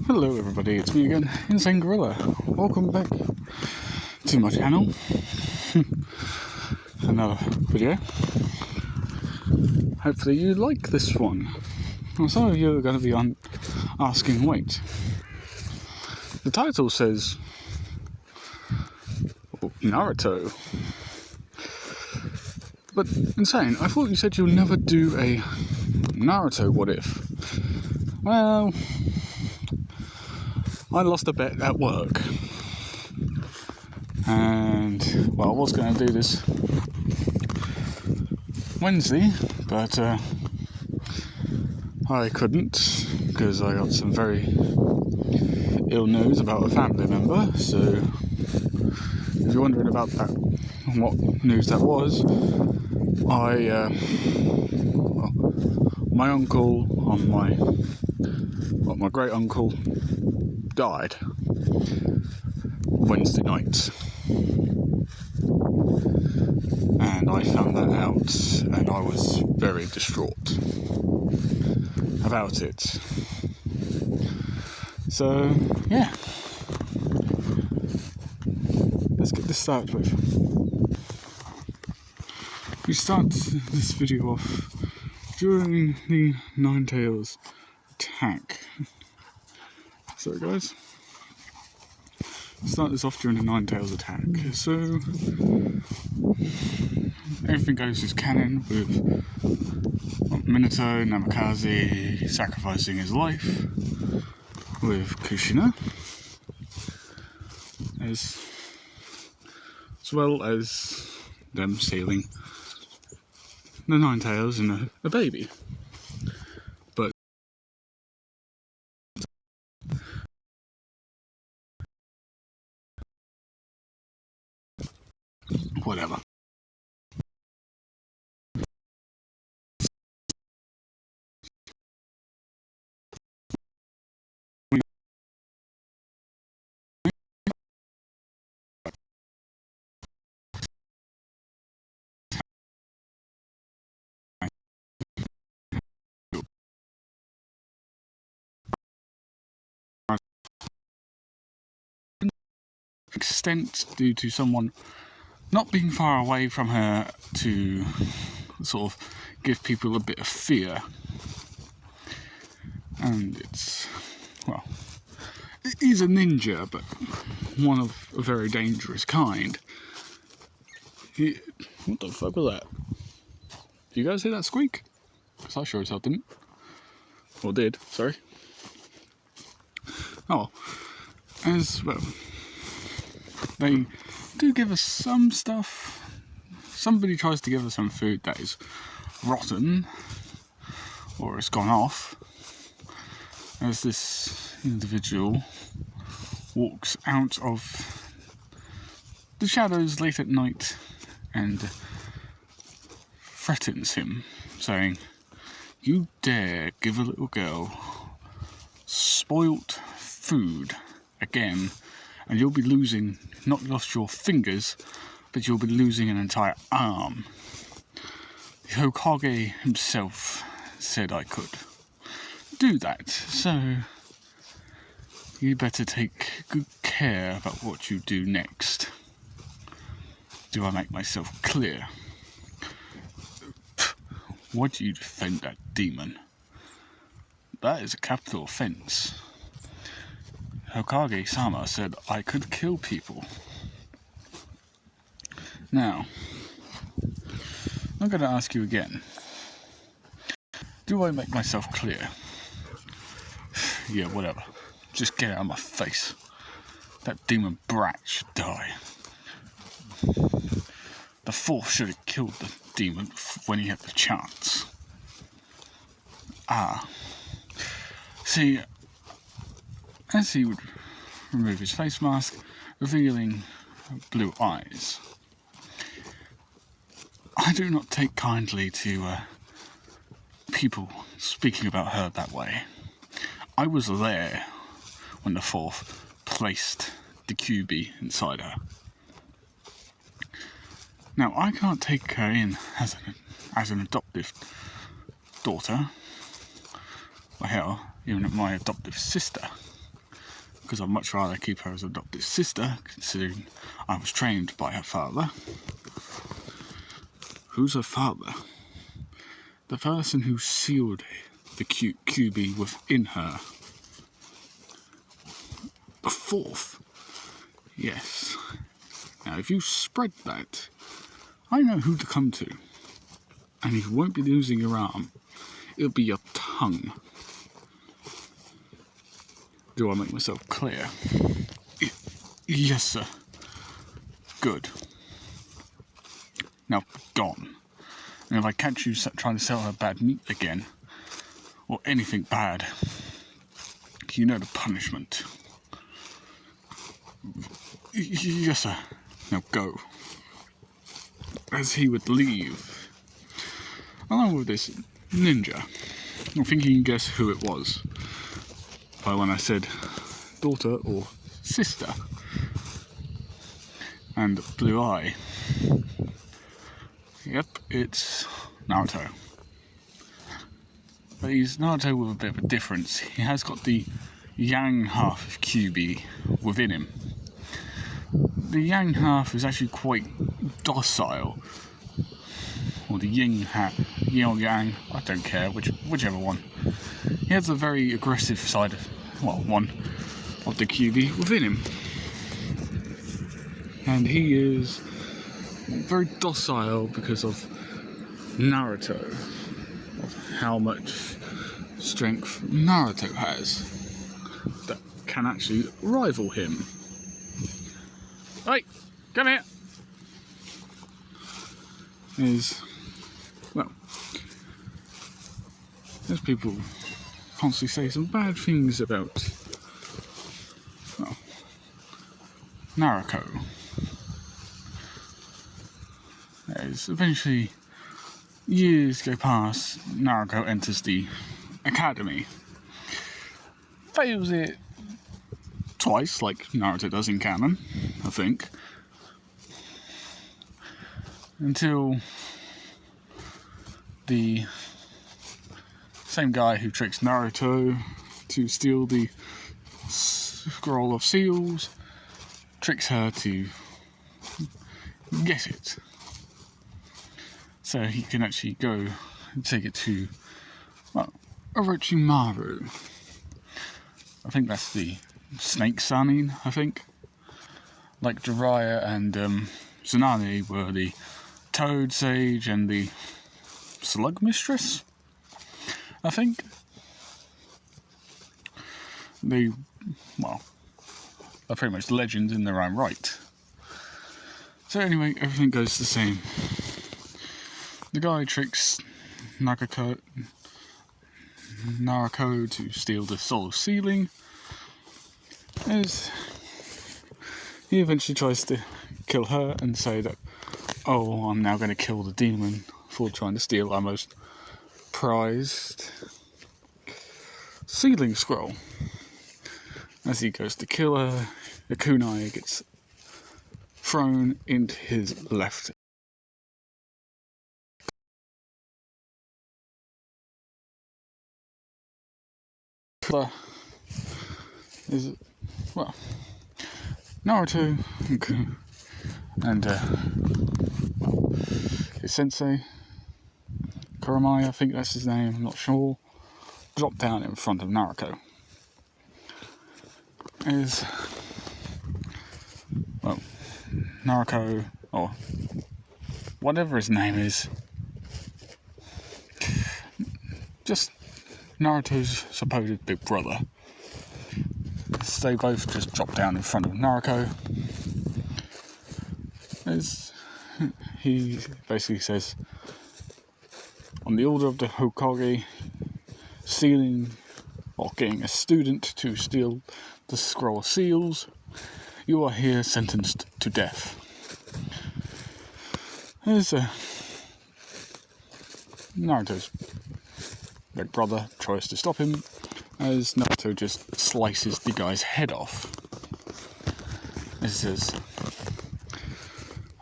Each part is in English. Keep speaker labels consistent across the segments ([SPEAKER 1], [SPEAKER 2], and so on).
[SPEAKER 1] Hello everybody, it's me again, Insane Gorilla. Welcome back to my channel. Another video. Hopefully you like this one. Well, some of you are going to be asking, wait. The title says Naruto. But Insane, I thought you said you'll never do a Naruto what if. Well, I lost a bet at work, and well, I was going to do this Wednesday, but I couldn't because I got some very ill news about a family member. So if you're wondering about that, what news that was, my uncle on my great uncle died Wednesday night, and I found that out, and I was very distraught about it. So yeah, let's get this started with. We start this video off during the Ninetales attack. Sorry guys. Start this off during the Ninetales attack. So everything goes as canon with Minato Namikaze sacrificing his life with Kushina, as well as them stealing the Ninetales and a baby. But whatever. Extent due to someone not being far away from her to sort of give people a bit of fear. And it's, well, he's a ninja, but one of a very dangerous kind. What the fuck was that? Did you guys hear that squeak? Because I sure as hell didn't. Or did, sorry. Oh, as well, they do give us some stuff. Somebody tries to give us some food that is rotten, or it's gone off, as this individual walks out of the shadows late at night and threatens him, saying, "You dare give a little girl spoilt food again, and you'll be losing not just your fingers, but you'll be losing an entire arm. The Hokage himself said I could do that, so you better take good care about what you do next." Do I make myself clear? Why do you defend that demon? That is a capital offense. Hokage-sama said I could kill people. Now, I'm going to ask you again. Do I make myself clear? Yeah, whatever. Just get out of my face. That demon brat should die. The fourth should have killed the demon when he had the chance. See, as he would remove his face mask, revealing blue eyes. I do not take kindly to people speaking about her that way. I was there when the fourth placed the QB inside her. Now, I can't take her in as an adoptive daughter. Well, hell, even at my adoptive sister, because I'd much rather keep her as adoptive sister, considering I was trained by her father. Who's her father? The person who sealed the QB within her. The fourth. Yes. Now, if you spread that, I know who to come to. And you won't be losing your arm. It'll be your tongue. Do I make myself clear? Yes, sir. Good. Now, gone. And if I catch you trying to sell her bad meat again, or anything bad, you know the punishment. Yes, sir. Now go. As he would leave, along with this ninja, I think you can guess who it was by when I said daughter or sister and blue eye. Yep, it's Naruto. But he's Naruto with a bit of a difference. He has got the yang half of QB within him. The yang half is actually quite docile. Or the yin or yang, I don't care, whichever one. He has a very aggressive side of, one of the QB within him. And he is very docile because of Naruto, of how much strength Naruto has that can actually rival him. Hey, come here! There's people constantly say some bad things about Naruto. As eventually years go past, Naruto enters the academy. Fails it twice, like Naruto does in canon, I think. Until the same guy who tricks Naruto to steal the scroll of seals tricks her to get it. So he can actually go and take it to, Orochimaru. I think that's the Snake Sanin, I think. Like Jiraiya and Tsunade were the Toad Sage and the Slug Mistress, I think. They, are pretty much legends in their own right. So anyway, everything goes the same. The guy tricks Naruto to steal the soul sealing, as he eventually tries to kill her and say that, oh, I'm now going to kill the demon for trying to steal our most prized sealing scroll. As he goes to kill her, the kunai gets thrown into his left. Is Naruto and his sensei Kurumai, I think that's his name, I'm not sure, drop down in front of Naruto. Naruto, or whatever his name is, just Naruto's supposed big brother. So they both just drop down in front of Naruto. He basically says, on the order of the Hokage, stealing or getting a student to steal the scroll of seals, you are here sentenced to death. Naruto's big brother tries to stop him, as Naruto just slices the guy's head off. He says,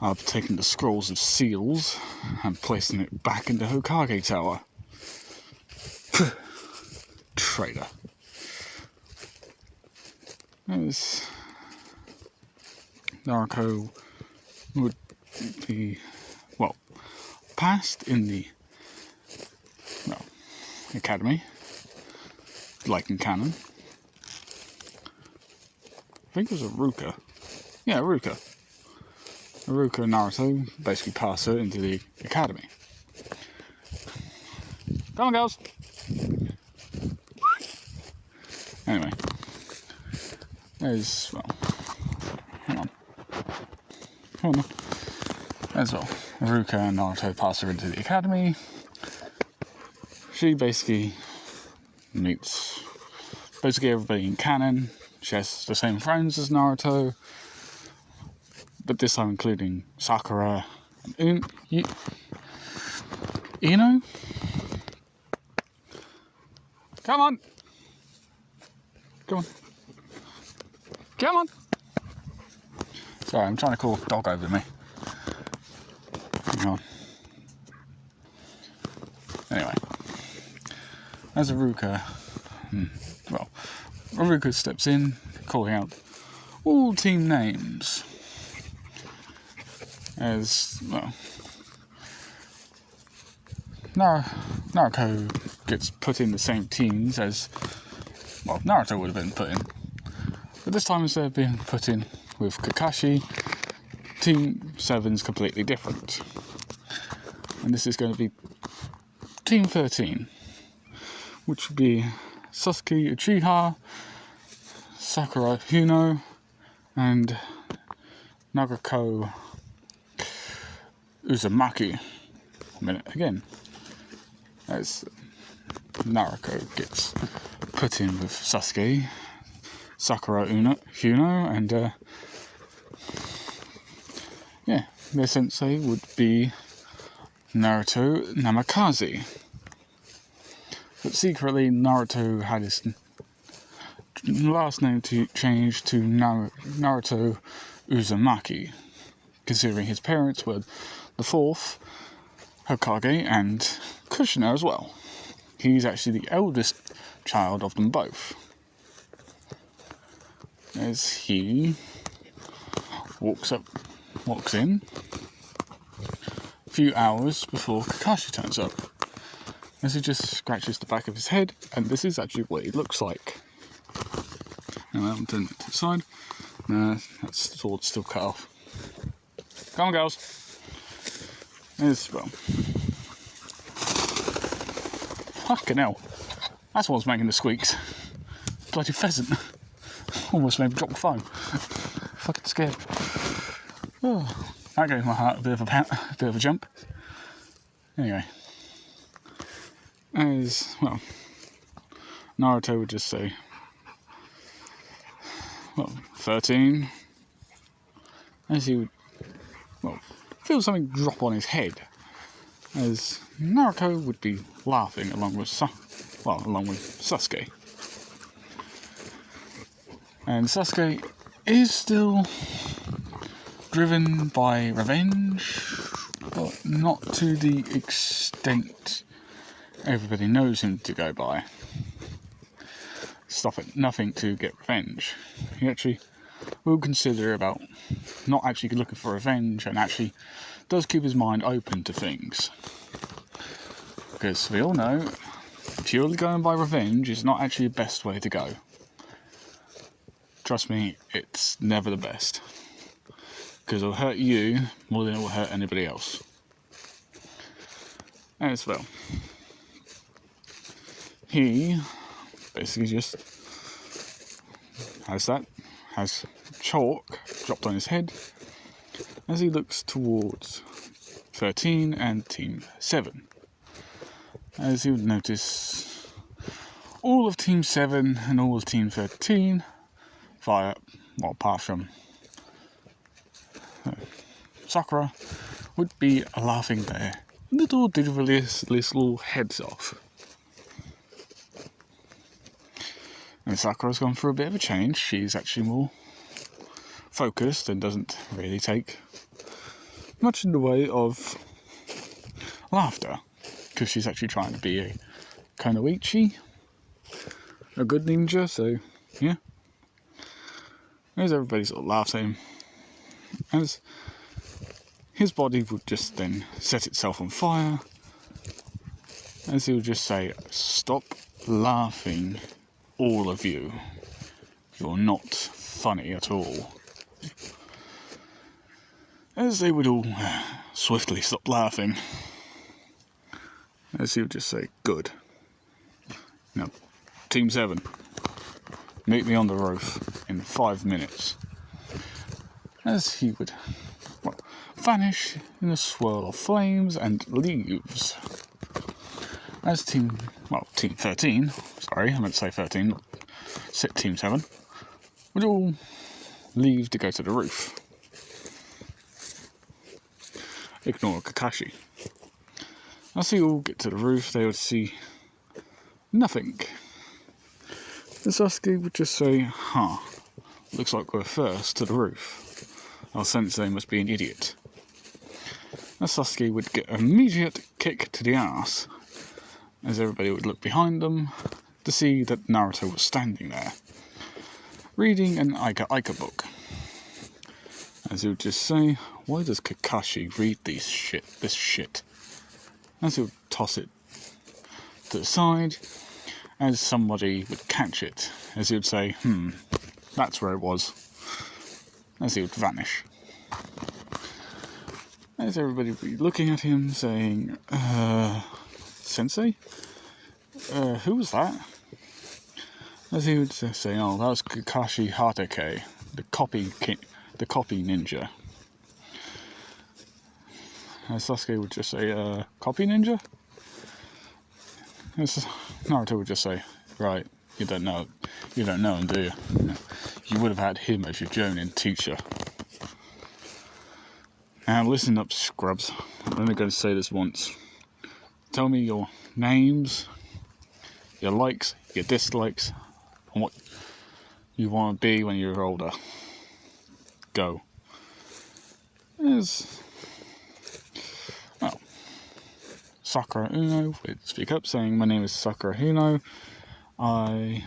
[SPEAKER 1] I've taken the scrolls of seals and placing it back in the Hokage Tower. Traitor. as Naruto would be, well, passed in the, well, academy, like in canon. I think it was Iruka. Yeah, Iruka. Iruka and Naruto basically pass her into the academy. Come on, girls! Anyway. There's, well, hang on. Hold on. As well, Iruka and Naruto pass her into the academy. She basically meets basically everybody in canon. She has the same friends as Naruto, but this time including Sakura and Ino? Come on! Come on. Come on! Sorry, I'm trying to call a dog over me. Hang on. Anyway. As Iruka, well, Iruka steps in, calling out all team names. As, well, Naruto gets put in the same teams as, well, Naruto would have been put in. But this time, instead of being put in with Kakashi, Team 7's completely different. And this is going to be Team 13, which would be Sasuke Uchiha, Sakura Yuno, and Nagako Uzumaki. A minute again. As Naruto gets put in with Sasuke, Sakura Yuno, and yeah, their sensei would be Naruto Namikaze. But secretly, Naruto had his last name changed to Naruto Uzumaki, considering his parents were the fourth Hokage and Kushina as well. He's actually the eldest child of them both. As he walks in a few hours before Kakashi turns up. As he just scratches the back of his head, and this is actually what he looks like. Now I'm turning it to the side. Nah, that sword's still cut off. Come on, girls. There's, well, fucking hell. That's what's making the squeaks. Bloody pheasant. Almost made me drop the phone. Fucking scared. Oh, that gave my heart a bit of a jump. Anyway. As, well, Naruto would just say, well, 13. As he would, well, feel something drop on his head. As Naruto would be laughing along with Sasuke. And Sasuke is still driven by revenge, but not to the extent everybody knows him to go by. Stop at nothing to get revenge. He actually will consider about not actually looking for revenge, and actually does keep his mind open to things. Because we all know, purely going by revenge is not actually the best way to go. Trust me, it's never the best. Because it'll hurt you more than it will hurt anybody else. As well, he basically just has chalk dropped on his head as he looks towards 13 and Team 7. As you would notice, all of Team 7 and all of Team 13 apart from Sakura, would be laughing their little little heads off. And Sakura's gone through a bit of a change. She's actually more focused and doesn't really take much in the way of laughter, because she's actually trying to be a Kunoichi, a good ninja, so yeah. as everybody sort of laughs at him, as his body would just then set itself on fire, as he would just say, "Stop laughing, all of you. You're not funny at all." As they would all swiftly stop laughing, as he would just say, "Good. Now, Team 7, meet me on the roof in 5 minutes." As he would vanish in a swirl of flames and leaves. As Team 13, sorry, I meant to say 13, Team 7, would all leave to go to the roof. Ignore Kakashi. As they all get to the roof, they would see nothing. And Sasuke would just say, looks like we're first to the roof. Our sensei must be an idiot. As Sasuke would get an immediate kick to the ass, as everybody would look behind them to see that Naruto was standing there, reading an Aika Aika book. As he would just say, "Why does Kakashi read this shit? As he would toss it to the side, as somebody would catch it, as he would say, that's where it was, as he would vanish. As everybody would be looking at him, saying, Sensei? Who was that? As he would say, "Oh, that was Kakashi Hatake, the copy ninja." As Sasuke would just say, "Copy ninja?" As Naruto would just say, "Right, you don't know him, do you? You would have had him as your Jonin teacher." Now listen up, scrubs. I'm only going to say this once. Tell me your names, your likes, your dislikes, and what you want to be when you're older. Go. Sakura Uno would speak up, saying, "My name is Sakura Uno. I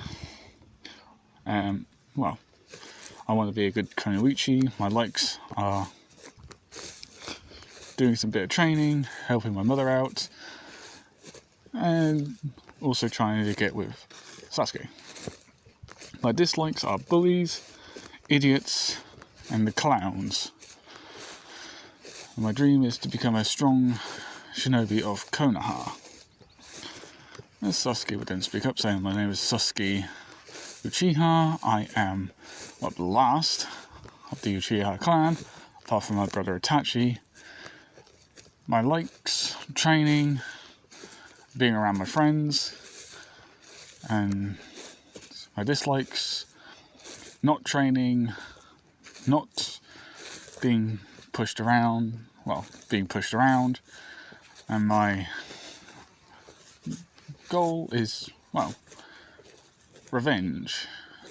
[SPEAKER 1] want to be a good Kunoichi. My likes are doing some bit of training, helping my mother out, and also trying to get with Sasuke. My dislikes are bullies, idiots, and the clowns. My dream is to become a strong shinobi of Konoha." As Sasuke would then speak up, saying, "My name is Sasuke Uchiha. I am the last of the Uchiha clan, apart from my brother Itachi. My likes, training, being around my friends, and my dislikes, not training, not being pushed around, and my goal is, revenge.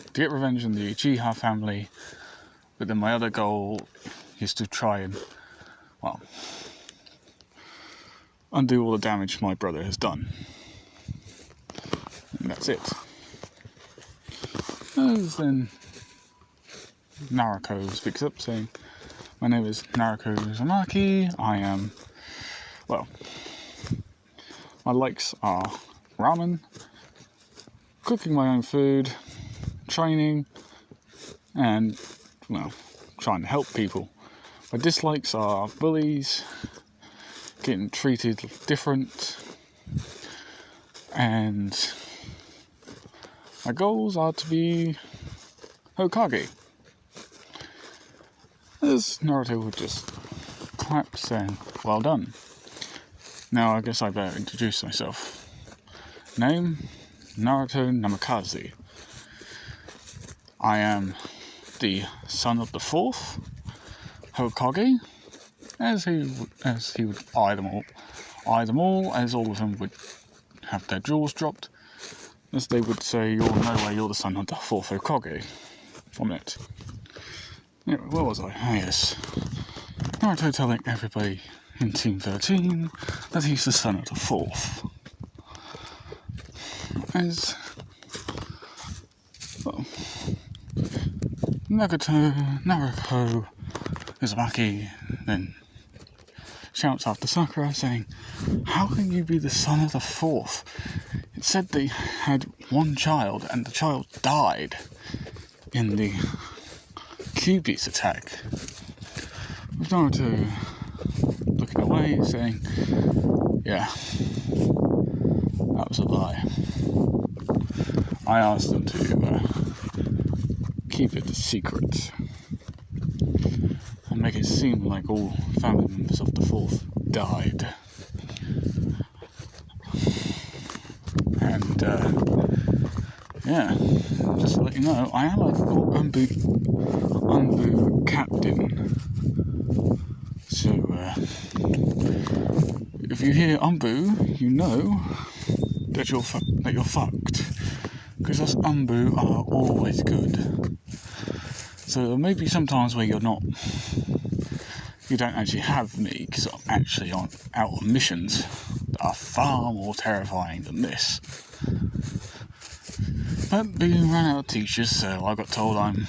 [SPEAKER 1] To get revenge on the Uchiha family, but then my other goal is to try and, undo all the damage my brother has done." And that's it. As then Naruto speaks up, saying, "My name is Naruto Uzumaki. I am, my likes are ramen, cooking my own food, training, and, trying to help people. My dislikes are bullies, getting treated different, and my goals are to be Hokage." As Naruto would just clap, saying, "Well done. Now I guess I better introduce myself. Name, Naruto Namikaze. I am the son of the 4th Hokage," as he would eye them all, as all of them would have their jaws dropped, as they would say, "You're no way, you're the son of the 4th Hokage." 1 minute. Anyway, where was I? Yes. Naruto telling everybody in Team 13 that he's the son of the 4th. Naruto Uzumaki then shouts after Sakura saying, "How can you be the son of the fourth? It said they had one child and the child died in the Kyuubi's attack." With Naruto looking away saying, "Yeah, that was a lie. I asked them to keep it a secret and make it seem like all family members of the fourth died." And yeah, just to let you know, I am a Anbu captain. So if you hear Anbu, you know that you're fucked, because us Anbu are always good. So there may be some times where you don't actually have me, because I'm actually out on missions that are far more terrifying than this. But being run out of teachers, so I got told I'm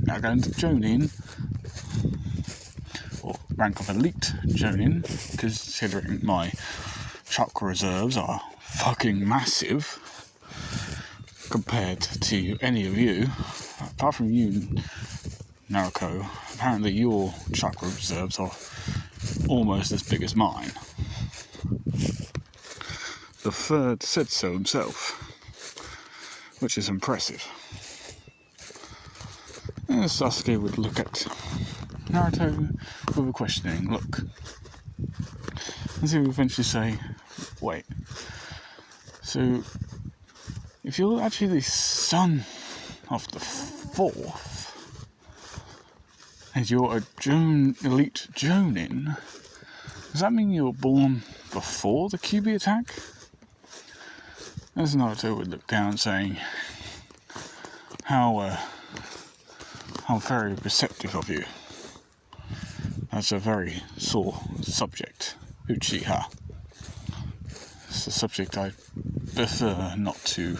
[SPEAKER 1] now going to Jonin, or rank of elite Jonin, considering my chakra reserves are fucking massive compared to any of you, apart from you, Naruto. Apparently your chakra reserves are almost as big as mine. The third said so himself, which is impressive. And Sasuke would look at Naruto with a questioning look, and he would eventually say, "Wait, so if you're actually the son of the fourth, and you're a elite Jonin, does that mean you were born before the Kyuubi attack?" As Naruto would look down, saying, how very receptive of you. That's a very sore subject, Uchiha. It's a subject I prefer not to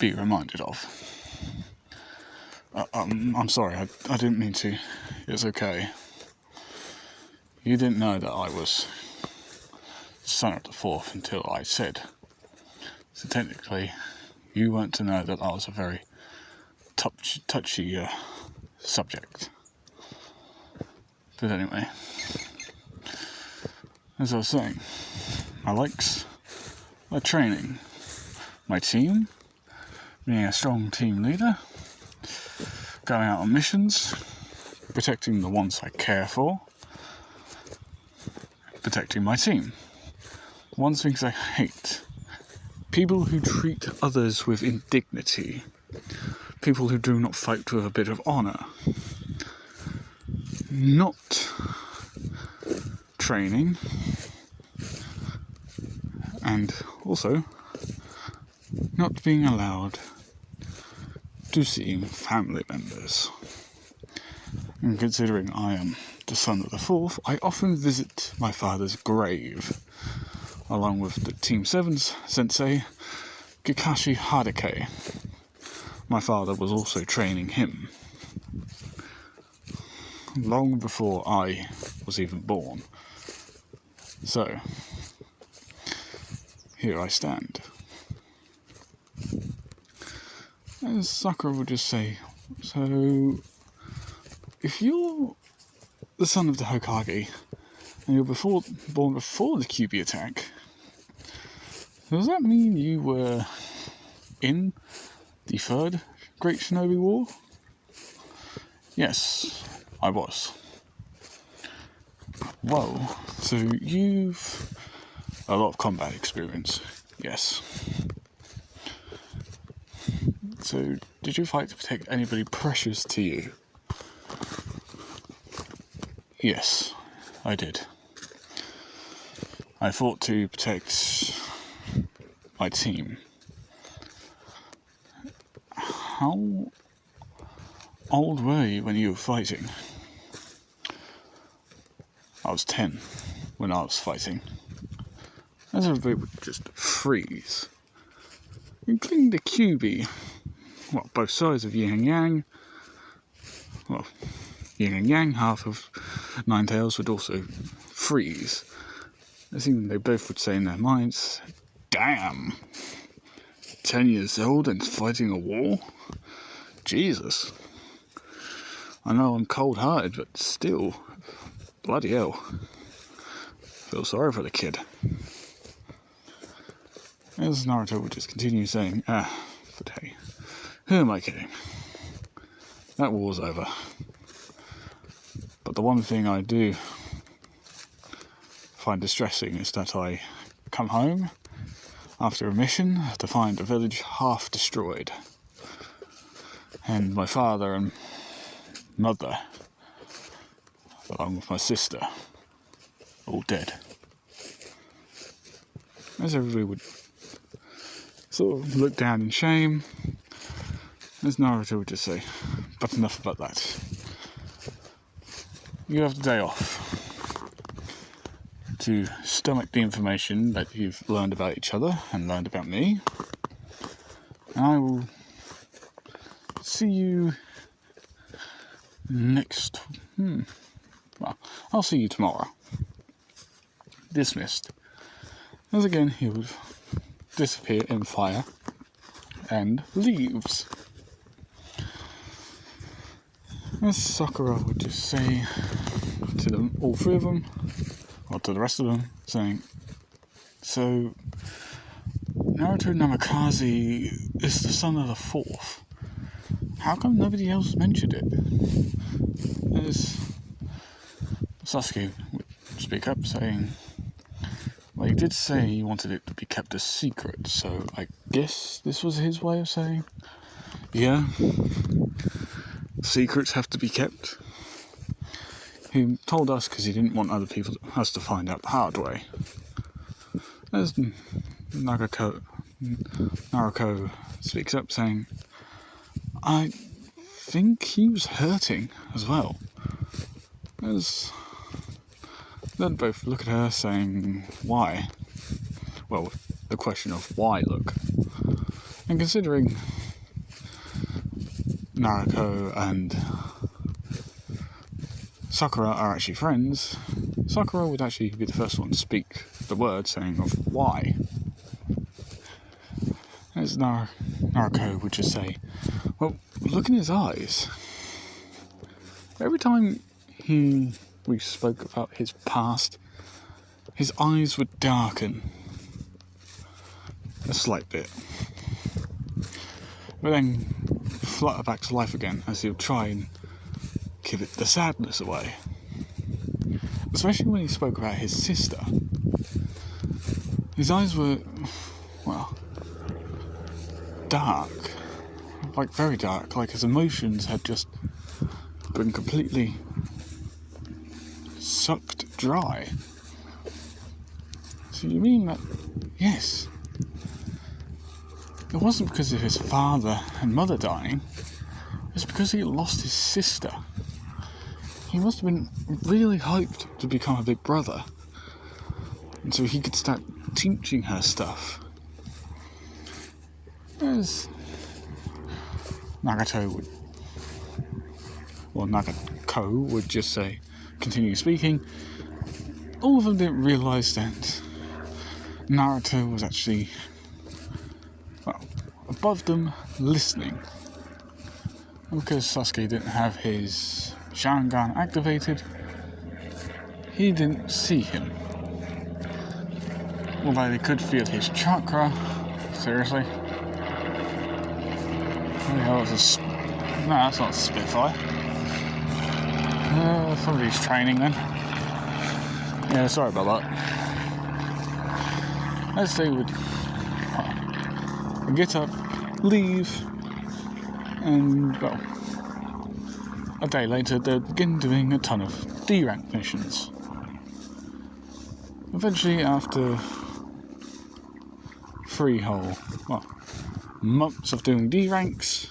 [SPEAKER 1] be reminded of. I'm sorry, I didn't mean to. It's okay. You didn't know that I was son of the fourth until I said. So technically, you weren't to know that I was a very touchy subject. But anyway, as I was saying, my likes are training, my team, being a strong team leader, going out on missions, protecting the ones I care for, protecting my team. One thing I hate: people who treat others with indignity, people who do not fight with a bit of honour. Not training, and also not being allowed to see family members. And considering I am the son of the fourth, I often visit my father's grave, along with the Team 7's sensei, Kakashi Hatake. My father was also training him, long before I was even born. So, here I stand. And Sakura would just say, "So, if you're the son of the Hokage, and you're born before the Kyuubi attack, does that mean you were in the third Great Shinobi War?" "Yes, I was." "Whoa, so you've a lot of combat experience." "Yes." "So, did you fight to protect anybody precious to you?" "Yes, I did. I fought to protect my team." "How old were you when you were fighting?" "I was 10 when I was fighting." As everybody would just freeze, including the Kyuubi, well, both sides of yin and yang. Well, yin and yang, half of Ninetales would also freeze. I think they both would say in their minds, damn, 10 years old and fighting a war? Jesus. I know I'm cold-hearted, but still, bloody hell. Feel sorry for the kid. As Naruto would just continue saying, but hey, who am I kidding? That war's over. But the one thing I do find distressing is that I come home after a mission to find a village half destroyed. And my father and mother, along with my sister, all dead. As everybody would sort of look down in shame, as Naruto would just say, but enough about that. You have the day off to stomach the information that you've learned about each other and learned about me. And I will see you next... Well, I'll see you tomorrow. Dismissed. As again, he would disappear in fire and leaves. As Sakura would just say to them, all three of them, or to the rest of them, saying, so, Naruto Namikaze is the son of the fourth. How come nobody else mentioned it? As Sasuke would speak up, saying, well, he did say he wanted it to be kept a secret, so I guess this was his way of saying, yeah, secrets have to be kept. He told us because he didn't want us to find out the hard way. As Naruto speaks up, saying, I think he was hurting as well. As then both look at her, saying, why? Well, the question of why look. And considering Naruto and Sakura are actually friends, Sakura would actually be the first one to speak the word, saying of why. As Naruto would just say, well, look in his eyes. Every time we spoke about his past, his eyes would darken a slight bit, but then flutter back to life again as he'll try and keep the sadness away. Especially when he spoke about his sister. His eyes were, well, dark, like very dark, like his emotions had just been completely sucked dry. So you mean that, yes, it wasn't because of his father and mother dying, it was because he lost his sister. He must have been really hyped to become a big brother, and so he could start teaching her stuff. As Nagato would just say, continue speaking, all of them didn't realise that Naruto was actually, well, above them, listening. And because Sasuke didn't have his Sharingan activated, he didn't see him. Although they could feel his chakra. Seriously? What the hell is a no, that's not a Spitfire. Somebody's training then. Yeah, sorry about that. As they would get up, leave, and, well, a day later they'd begin doing a ton of D-rank missions. Eventually, after 3 whole, well, months of doing D-ranks,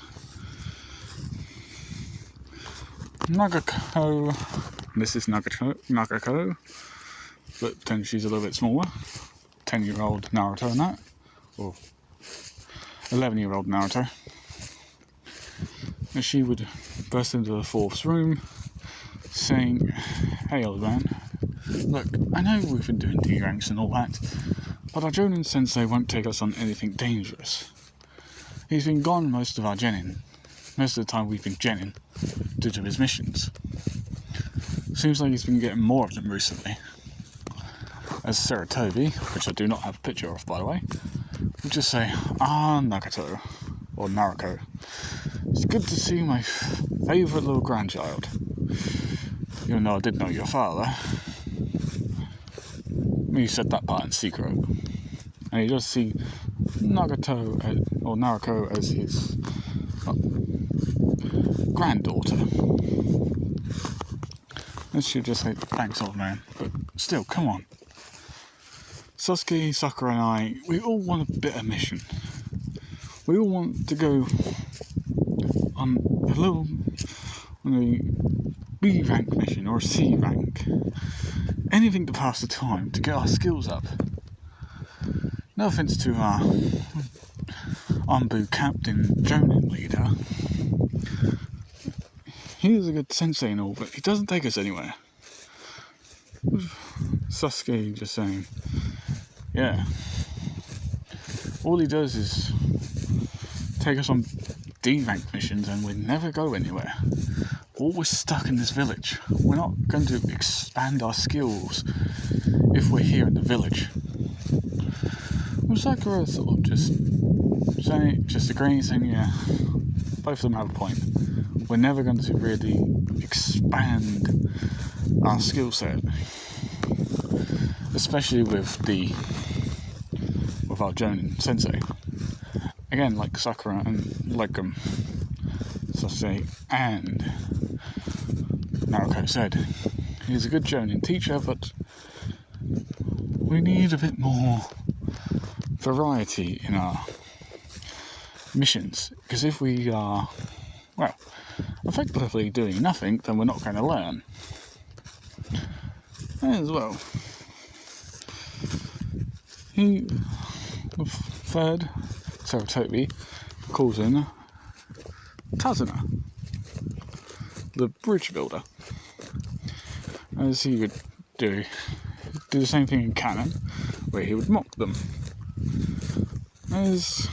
[SPEAKER 1] Nagako, this is Nagako, but then she's a little bit smaller, 10-year-old Naruto and that, or 11-year-old Naruto. And she would burst into the fourth room, saying, "Hey, old man, look, I know we've been doing D-ranks and all that, but our Jonin sensei won't take us on anything dangerous. He's been gone most of our genin. Most of the time we've been genin due to his missions. Seems like he's been getting more of them recently." As Sarutobi, which I do not have a picture of by the way, would just say, "Ah, Nagato," or Naruko. "It's good to see my favourite little grandchild. Even though I did know your father." He said that part in secret. And he does see Nagato, or Naruko, as his granddaughter. And she'll just say, "Thanks, old man, but still, come on. Sasuke, Sakura and I, we all want a bit of mission. We all want to go on a B rank mission or a C rank. Anything to pass the time, to get our skills up. No offense to our Anbu captain, Jonin leader. He's a good sensei and all, but he doesn't take us anywhere." Sasuke just saying, "Yeah. All he does is take us on D-rank missions and we never go anywhere. We're always stuck in this village. We're not going to expand our skills if we're here in the village." Well, Sakura sort of just agreeing, saying, "Yeah, both of them have a point. We're never going to really expand our skill set, especially with our Jonin sensei." Again, like Sakura and like Sasuke and Naruko said, he's a good Jonin teacher, but we need a bit more variety in our missions, because if we are, well, effectively doing nothing, then we're not going to learn. As well, the third, Sarutobi, calls in Tazuna, the bridge builder, as he would do the same thing in canon, where he would mock them. As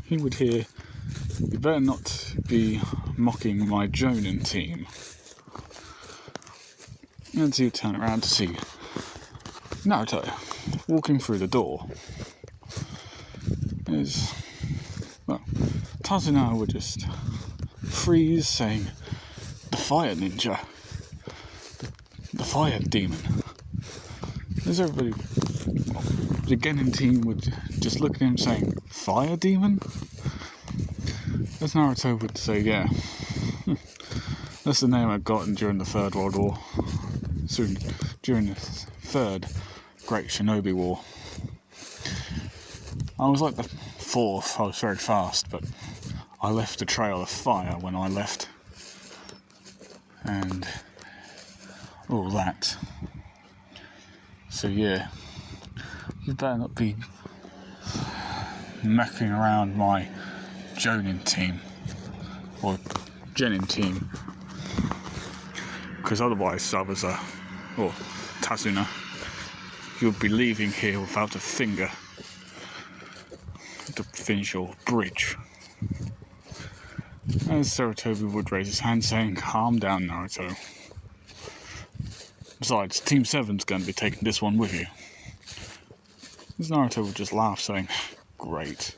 [SPEAKER 1] he would hear, "You better not be mocking my Jonin team." And he would turn around to see Naruto walking through the door. As, well, Tazuna would just freeze, saying, "The fire ninja, the fire demon." As everybody, the Genin team would just look at him saying, "Fire demon?" As Naruto would say, "Yeah, that's the name I'd gotten during the Third World War. Soon, during the Third Great Shinobi War. I was like the fourth, I was very fast, but I left a trail of fire when I left. And all that. So yeah, you better not be mucking around my Jonin team, or Genin team, because otherwise, Sabaza, or Tazuna, you'll be leaving here without a finger to finish your bridge." As Sarutobi would raise his hand, saying, "Calm down, Naruto. Besides, Team 7's going to be taking this one with you." As Naruto would just laugh, saying, "Great.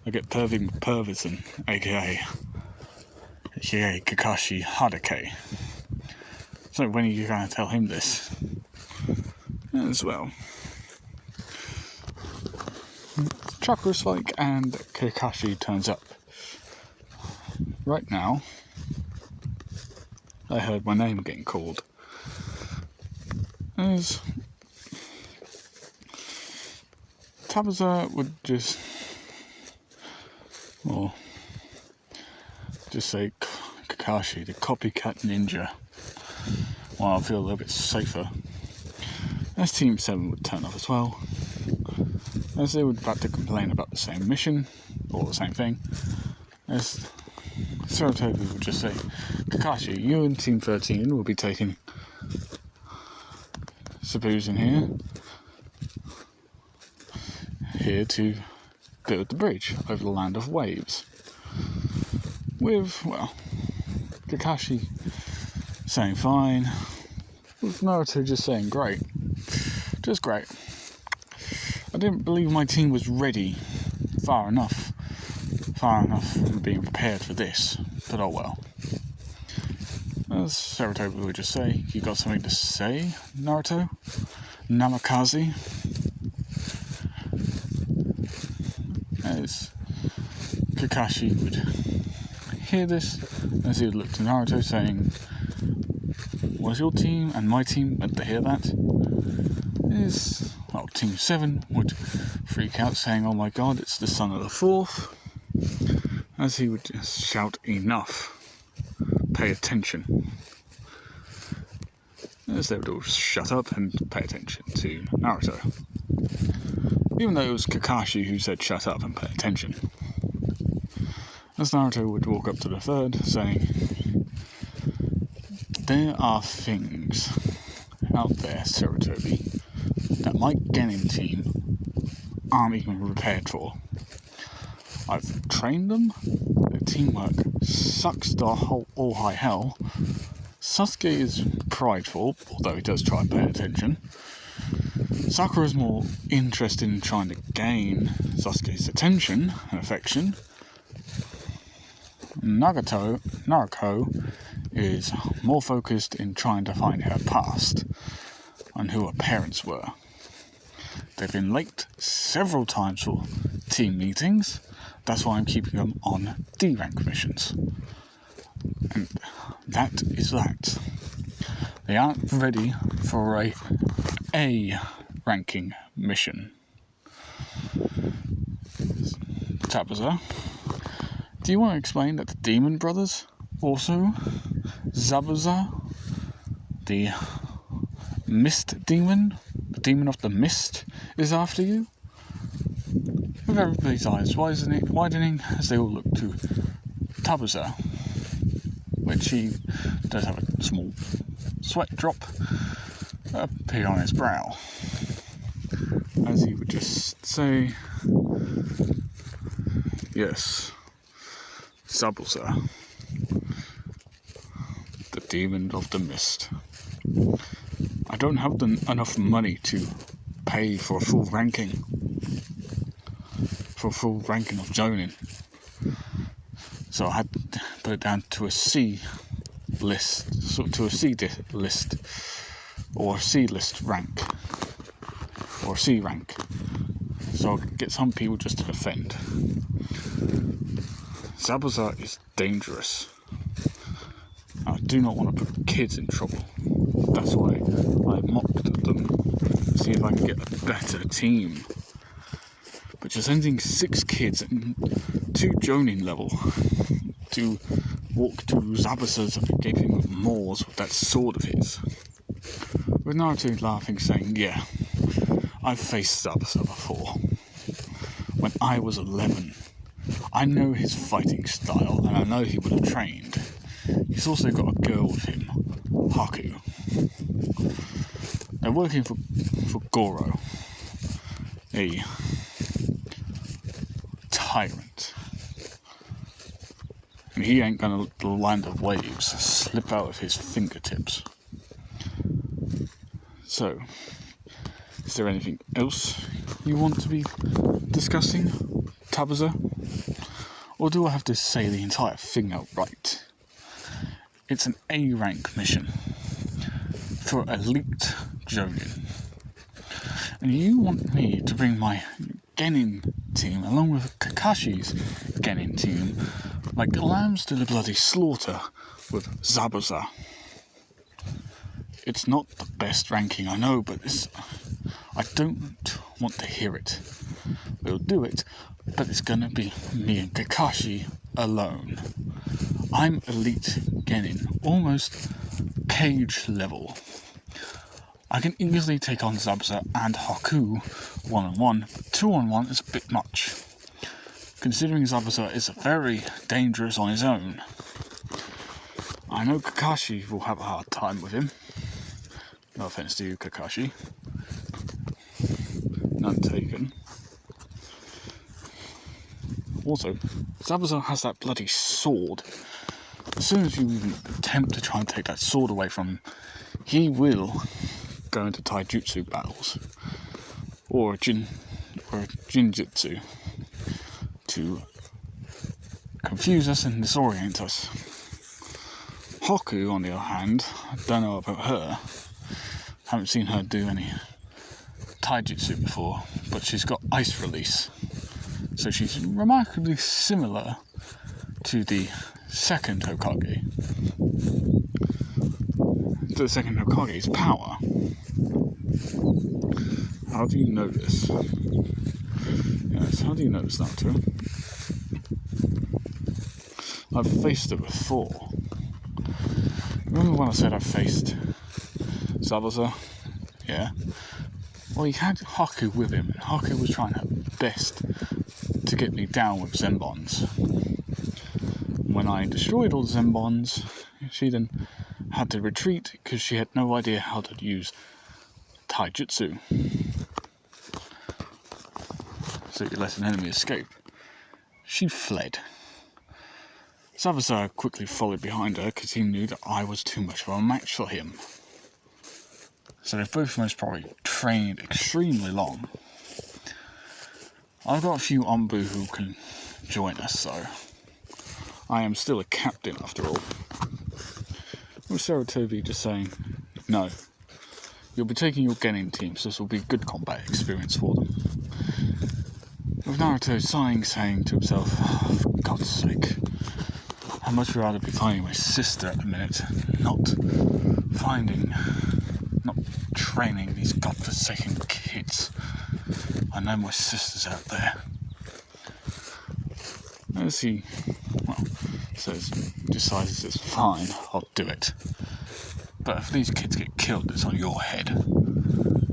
[SPEAKER 1] I get Pervison, aka Kakashi Hatake. So when are you going to tell him this?" As well, Chakra Spike and Kakashi turns up. Right now, I heard my name getting called. As Tabasa would just say, "Kakashi, the copycat ninja." Well, I feel a little bit safer. As Team 7 would turn up as well, as they would about to complain about the same mission, or the same thing, as Sarutobi will just say, Kakashi, you and Team 13 will be taking Zabuza in here to build the bridge over the land of waves. With, well, Kakashi saying fine, with Naruto just saying great. Just great. I didn't believe my team was ready far enough from being prepared for this, but oh well. As Sarutobi would just say, you got something to say, Naruto? Namikaze? As Kakashi would hear this, as he would look to Naruto saying, was your team and my team meant to hear that? Is, well, Team 7 would freak out saying, oh my god, it's the son of the fourth. As he would just shout, enough. Pay attention. As they would all shut up and pay attention to Naruto. Even though it was Kakashi who said shut up and pay attention. As Naruto would walk up to the third, saying, there are things out there, Sarutobi, that my Genin team aren't even prepared for. I've trained them, their teamwork sucks to all high hell. Sasuke is prideful, although he does try and pay attention. Sakura's more interested in trying to gain Sasuke's attention and affection. Naruto is more focused in trying to find her past and who her parents were. They've been late several times for team meetings. That's why I'm keeping them on D rank missions. And that is that. They aren't ready for A ranking mission. Zabuza, do you want to explain that the Demon Brothers also Zabuza, the Mist Demon, the Demon of the Mist, is after you? With everybody's eyes widening as they all look to Zabuza, which he does have a small sweat drop appear on his brow, as he would just say, yes, Zabuza, the Demon of the Mist. I don't have enough money to pay for a full ranking of Jonin, so I had to put it down to a C list, to a C list, or a C list rank, or a C rank, so I could get some people just to defend. Zabuza is dangerous. I do not want to put kids in trouble. That's why I mocked them, to see if I can get a better team. But just sending 6 kids and 2 Jonin level to walk to Zabuza's gaping maws with that sword of his. With Naruto laughing, saying, yeah, I've faced Zabuza before. When I was 11. I know his fighting style, and I know he would have trained. He's also got a girl with him, Haku. They're working for Goro, a tyrant. And he ain't gonna let the land of waves slip out of his fingertips. So, is there anything else you want to be discussing, Zabuza? Or do I have to say the entire thing outright? It's an A rank mission for elite Jonin. And you want me to bring my Genin team along with Kakashi's Genin team like lambs to the bloody slaughter with Zabuza. It's not the best ranking, I know, but I don't want to hear it. We'll do it, but it's gonna be me and Kakashi alone. I'm elite Genin, almost cage level. I can easily take on Zabuza and Haku 1-on-1, but 2-on-1 is a bit much. considering Zabuza is very dangerous on his own. I know Kakashi will have a hard time with him. No offense to you, Kakashi. None taken. Also, Zabuza has that bloody sword. As soon as you even attempt to try and take that sword away from him, he will go into taijutsu battles or jinjutsu to confuse us and disorient us. Haku, on the other hand, I don't know about her. Haven't seen her do any taijutsu before, but she's got ice release. So she's remarkably similar to the second Hokage. The second Hokage's power. How do you know this? Yes, how do you know this, Naruto? I've faced it before. Remember when I said I faced Zabuza? Yeah. Well, he had Haku with him, and Haku was trying her best to get me down with Zenbons. When I destroyed all the Zenbons, she then had to retreat because she had no idea how to use taijutsu. So you let an enemy escape. She fled. Zabuza quickly followed behind her because he knew that I was too much of a match for him. So they've both most probably trained extremely long. I've got a few Anbu who can join us, so I am still a captain after all. With Sarutobi just saying, no, you'll be taking your Genin team, so this will be good combat experience for them. With Naruto sighing, saying to himself, oh, for God's sake, I'd much rather be finding my sister at the minute, not training these godforsaken kids. I know my sister's out there. As he, decides it's fine, I'll do it. But if these kids get killed, it's on your head,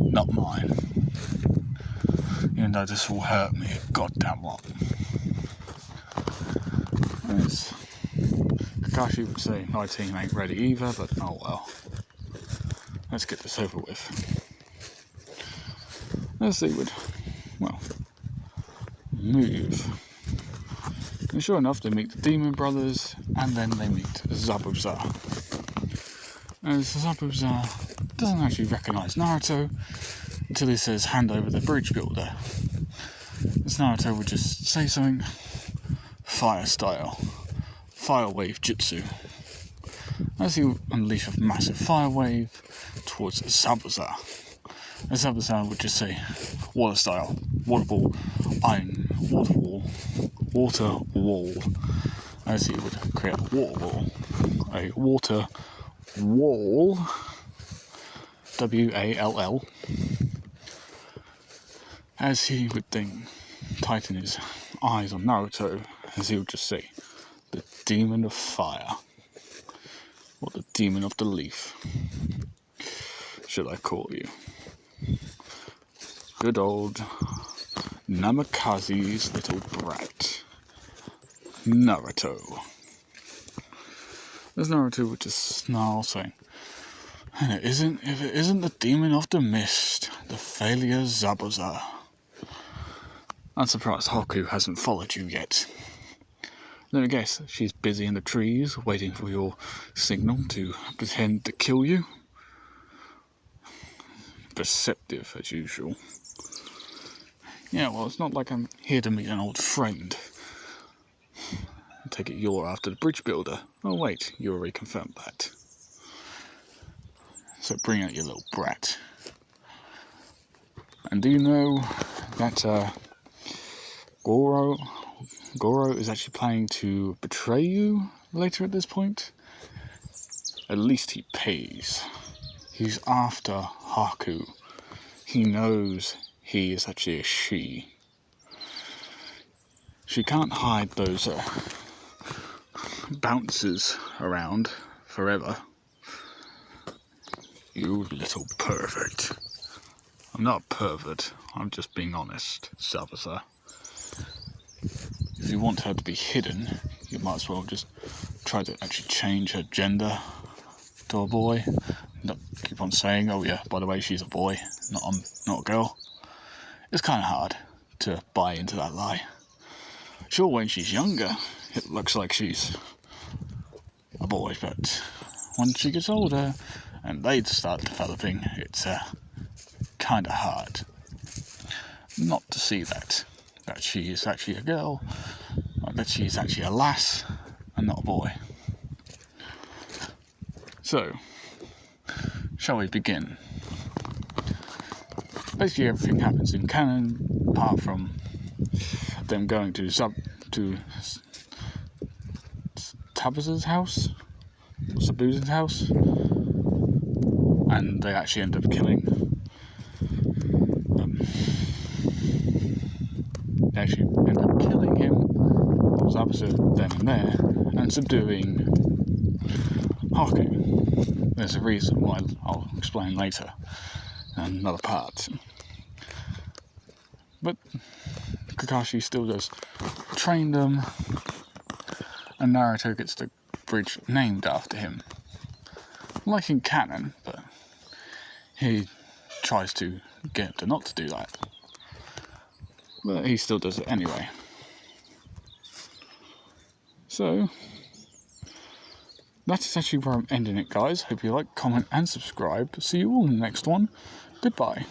[SPEAKER 1] not mine. Even though this will hurt me a goddamn lot. Yes. Kakashi would say my team ain't ready either, but oh well. Let's get this over with. As they would, move. And sure enough, they meet the Demon Brothers, and then they meet Zabuza. As Zabuza doesn't actually recognise Naruto until he says, hand over the bridge builder. As Naruto would just say something, fire style, fire wave jutsu. As he would unleash a massive fire wave towards Zabuza. As Zabuza would just say, water style, water ball, iron, water wall, water wall. As he would create a water wall. A water wall, W-A-L-L. As he would then tighten his eyes on Naruto, as he would just say, the demon of fire. Or the demon of the leaf, should I call you. Good old Namikaze's little brat, Naruto. As Naruto would just snarl, saying, and if it isn't the demon of the mist, the failure Zabuza. I'm surprised Haku hasn't followed you yet. Then I guess she's busy in the trees, waiting for your signal to pretend to kill you. Perceptive, as usual. Yeah, well, it's not like I'm here to meet an old friend. I take it you're after the bridge builder. Oh wait, you already confirmed that. So bring out your little brat. And do you know that Goro is actually planning to betray you later at this point? At least he pays. He's after Haku. He knows he is actually a she. She can't hide those bouncers around forever. You little pervert. I'm not a pervert. I'm just being honest, Zabuza. if you want her to be hidden, you might as well just try to actually change her gender to a boy. Not keep on saying, oh yeah, by the way, she's a boy, not a girl. It's kind of hard to buy into that lie. Sure, when she's younger, it looks like she's a boy, but when she gets older and they start developing, it's kind of hard not to see that she is actually a girl, or that she is actually a lass and not a boy. So, shall we begin? Basically, everything happens in canon, apart from them going to Tabitha's house, Sabuza's house, and they actually end up killing. They actually end up killing him, Zabuza, then and there, and subduing Haku. There's a reason why I'll explain later in another part. But Kakashi still does train them, and Naruto gets the bridge named after him. Like in canon, but he tries to get him to not to do that. But he still does it anyway. So, that is actually where I'm ending it, guys. Hope you like, comment and subscribe. See you all in the next one. Goodbye.